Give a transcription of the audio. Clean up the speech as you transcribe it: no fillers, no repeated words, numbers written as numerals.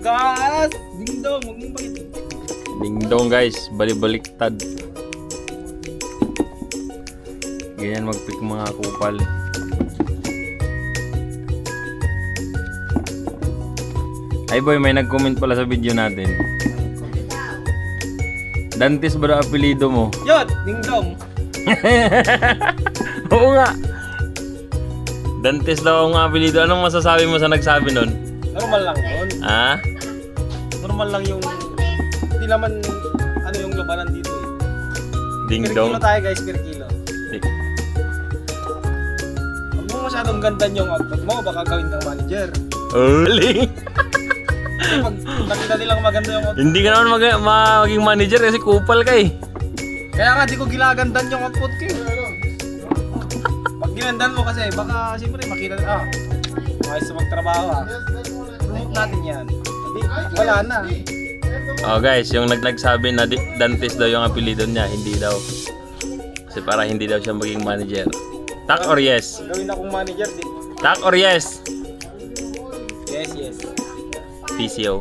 Gas! Dingdong, huwag mong bakit. Dingdong guys, balibaliktad. Ganyan magpick mga kupal. Ay boy, may nag-comment pala sa video natin. Dantes ba daw apelido mo? Yun! Dingdong! Oo nga. Dantes daw ang apelido. Anong masasabi mo sa nagsabi nun? Normal lang yun. Ah? Normal lang yung... Hindi naman ano yung labanan dito eh. Per Dingdong. kilo tayo guys, per kilo. Huwag mo masyadong gandan yung output mo, baka gawin kang manager. Early. Kasi pag nakita nilang maganda yung output, Hindi ka naman maging manager kasi kupal ka eh. kaya nga di ko gilagandan yung output ko eh. Pag ginandan mo kasi, baka siyempre makita na, ayos sa magtrabaho Promote natin yan. Hindi, wala na. Oh guys, yung nagsabi na Dantes daw yung apelido niya, hindi daw. Kasi para hindi daw siya maging manager. Tak or yes? Gawin akong manager, di. Tak or yes? Yes, yes. PCO.